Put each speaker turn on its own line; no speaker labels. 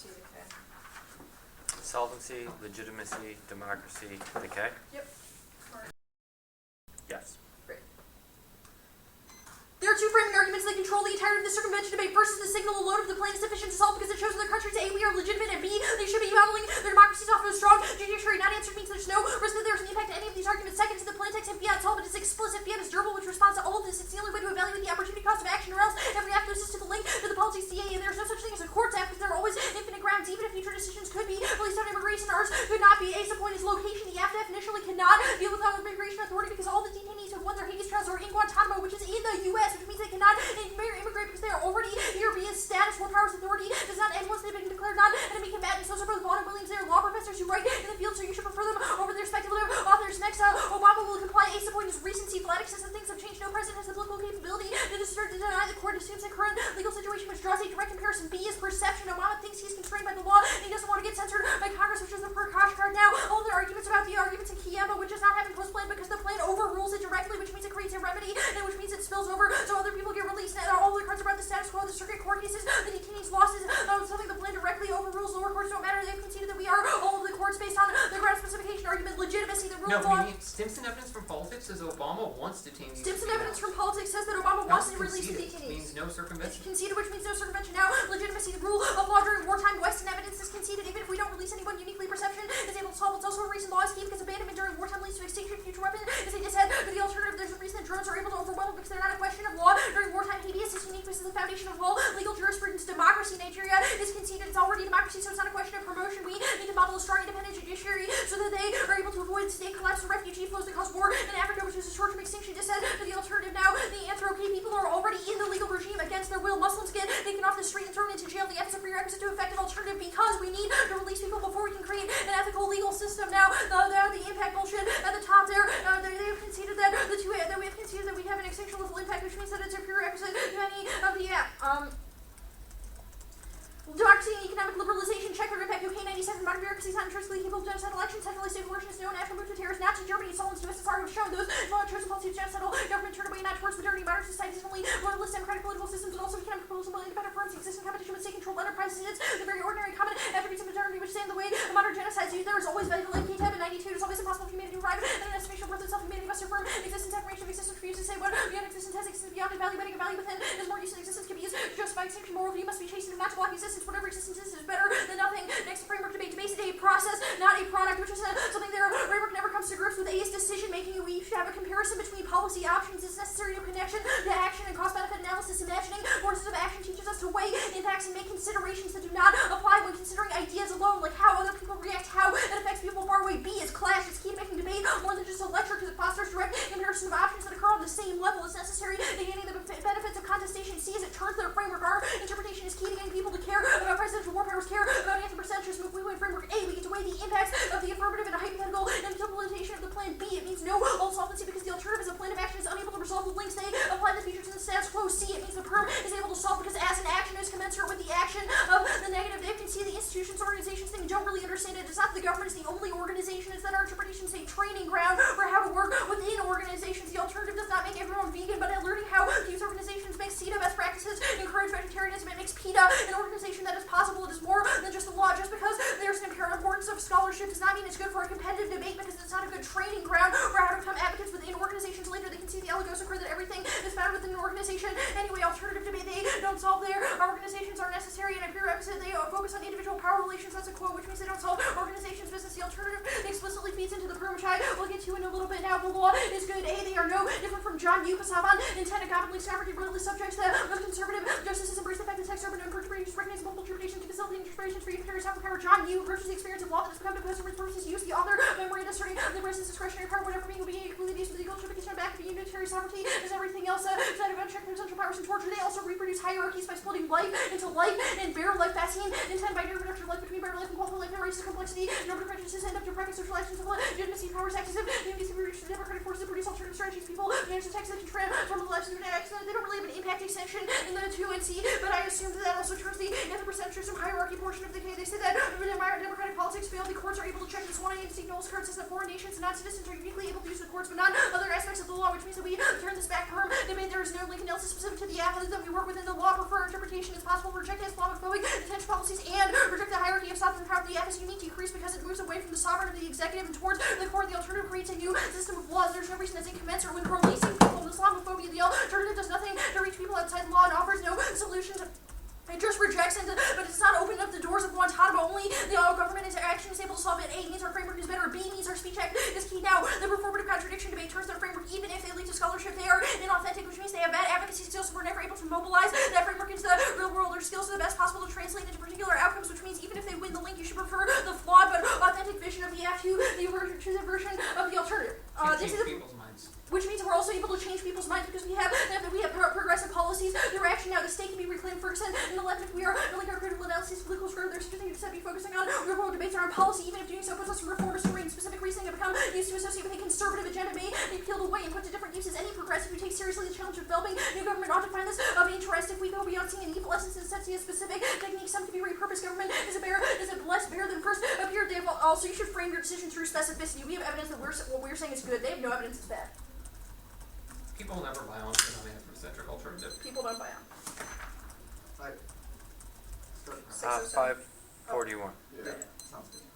democracy, decay.
Solvency, legitimacy, democracy, decay?
Yep.
Yes.
Great. There are two framing arguments that control the entirety of the circumvention debate. First is the signal alone of the plan is sufficient to solve because it shows other countries A, we are legitimate, and B, they should be modeling their democracies off of a strong judiciary. Not answered means there's no risk that there's an impact to any of these arguments. Second is the plain text and fiat solve it is explicit. Fiat is durable, which responds to all of this. It's the only way to evaluate the opportunity cost of action, or else every act loses to the link to the policy CA, and there's no such thing as a courts act because there are always infinite grounds. Even if future decisions could be released on immigration, ours could not be. Ace of point is location. The AFDF initially cannot deal with our immigration authority because all the detainees who have won their Hague trials are in Guantanamo, which is in the U.S., which means they cannot immigrate because they are already here. B is status. War powers authority does not end once they've been declared non-enemy combatants. Those are both Vaughn and Williams. They are law professors who write in the field, so you should prefer them over their speculative authors. Next, Obama will comply. Ace of point is recency. Vladik says that things have changed. No president has the political capability to deny the court assumes the current legal situation, which draws a direct comparison. B is perception. Obama thinks he's constrained by the law and he doesn't want to get censored by Congress, which is the Prakash card. Now, all the arguments about the arguments in Kiyama, which does not happen post-plan because the plan overrules it directly, which means it creates a remedy, and which means it spills over so other people get released. And all the cards about the status quo, the circuit court cases, the detainees' losses, something the plan directly overrules. Lower courts don't matter. They've conceded that we are all of the courts based on the ground specification argument, legitimacy, the rule of law.
No, Stimson evidence from politics says Obama wants detainees.
Stimson evidence from politics says that Obama wants to release the detainees.
Means no circumvention.
It's conceded, which means no circumvention. Now, legitimacy, the rule of law during wartime. Western evidence is conceded. Even if we don't release anyone, uniquely perception is able to solve. It's also a reason law is key because abandonment during wartime leads to extinction of future weapons. As they just said, but the alternative, there's a reason that drones are able to overwhelm because they're not a question of law during wartime. Habeas is unique. This is the foundation of all legal jurisprudence. Democracy, Nigeria is conceded. It's already democracy, so it's not a question of promotion. We need to model a strong, independent judiciary so that they are able to avoid state collapse and refugee flows that cause war in Africa, which is a short-term extinction. Just said, but the alternative now, the Anthro-K people are already in the legal regime against their will. Muslims get taken off the street and thrown into jail. The F is a prerequisite to effective alternative because we need to release people before we can create an ethical legal system. Now, the impact bullshit at the top there, they have conceded that that we have conceded that we have an extinction level impact, which means that it's a prerequisite to any of the democracy and economic liberalization, check their impact. OK, 97, modern bureaucracy is not intrinsically capable of genocide elections. Centralized state coercion is known after move to terrorists. Nazi Germany, Stalins, USSR have shown those chosen policies of genocidal government turn away not towards modernity. Modern societies not only loyalist democratic political systems, but also economic proposal independent firms exist in competition with state-controlled enterprises. It's the very ordinary common attributes of modernity which stand in the way of modern genocides. There is always value like K-Tab in 92. It is always impossible for humanity to arrive at an estimation of worth itself. Humanity must affirm existence, affirmation of existence, refuse to say what beyond existence has existence beyond, evaluating a value within is more use than existence can be used to justify extinction. Moral view must be chastened not to block existence. Whatever existence is better than nothing. Next, framework debate. Debate is a process, not a product, which is something there. Framework never comes to grips with A's decision making. We should have a comparison between policy options. It's necessary to connection to action and cost benefit analysis. Imagining forces of action teaches us to weigh impacts and make considerations that do not apply when considering ideas alone, like how other people react, how it affects people far away. B is clash. It's key making debate more than just a lecture because it fosters direct comparison of options that occur on the same level. It's necessary to gaining the benefits of contestation. C is it turns their framework. Our interpretation is key to getting people to care about presidential war powers, care about anti-percenters. If we win framework A, we get to weigh the impacts of the affirmative and a hypothetical implementation of the plan B. It means no all solvency because the alternative is a plan of action is unable to resolve the links. They apply the features in the status quo. C, it means the perm is able to solve because as an action is commensurate with the action of the negative. They can see the institutions, organizations thing don't really understand it. It's not that the government is the only organization. It's that our interpretation is a training ground for how to work within organizations. The alternative does not make everyone vegan, but at learning how to use organizations makes CETA best practices, encourage vegetarianism. It makes PETA an organization that is possible. It is more than just a law. Just because there's an inherent importance of scholarship does not mean it's good for a competitive debate because it's not a good training ground for how to become advocates within organizations later. They can see the Allegos occur that everything is found within an organization. Anyway, alternative debate, they don't solve there. Our organizations are necessary and a prerequisite. They focus on individual power relations. That's a quote, which means they don't solve organizations' business. The alternative explicitly feeds into the perm, which I will get to in a little bit now. The law is good. A, they are no different from John U. Pasaban. Intent of commonly sovereignty, relatively subjects to most conservative justices embrace the fact that text urban interpretations recognize multiple interpretations to facilitate interpretations for unitary sovereign power. John U. approaches the experience of law that has become to post purposes use the author memory asserting the person's discretionary power, whatever being will be equally used with the equal justification back to unitary sovereignty as everything else outside of unchecked essential powers and torture. They also reproduce hierarchies by splitting life into life and bare life. Vaccine intent by reproduction of life between bare life and qualified life and racist complexity. Number of prejudices end up to practice social actions of legitimacy powers activism. These can be reached the democratic forces that produce alternative strategies. People manage the text that can transform the lives of their accident. They don't really have an impact extension in the 2 and C, but I assume that also turns the anthropocentrism hierarchy portion of the K. They say that democratic politics fail. The courts are able to check this one and signals current system. Foreign nations and non-citizens are uniquely able to use the courts, but not other aspects of the law, which means that we turn this back perm. Debate there is no link analysis specific to the athletes that we work within the law. Prefer interpretation as possible. Reject Islamophobic detention policies and reject the executive and towards the core. The alternative creates a new system of laws. There's no reason that's incommensurate with releasing people from Islamophobia. The alternative does nothing to reach people outside the law and offers no solution to. It just rejects it, but it does not open up the doors of Guantanamo. Only the government interaction is able to solve it. A means our framework is better. B means our speech act is key now. The performative contradiction debate turns their framework, even if they lead to scholarship, they are inauthentic, which means they have bad advocacy skills, so we're never able to mobilize that framework into the real world. Their skills are the best possible to translate into particular outcomes, which means even if they win the link, you should prefer the flawed but authentic vision of the F to the version of the alternative. This is
people's minds.
Which means we're also able to change people's minds because we have progressive policies. The reaction now, the state can be reclaimed. Ferguson and the left, if we are building our critical analysis, political square, there's something to be focusing on real world debates around policy, even if doing so puts us in reformist terrain. Specific reasoning have become used to associate with a conservative agenda may be peeled away and put to different uses. Any progressive who takes seriously the challenge of developing new government ought to find this of interest. If we go beyond seeing an evil essence and setting a specific technique, some can be repurposed. Government is it less bare than first appeared. They have also, you should frame your decision through specificity. We have evidence that what we're saying is good. They have no evidence it's bad.
People will never buy on to an anthropocentric alternative.
People don't buy on.
Like,
541.
yeah, sounds good.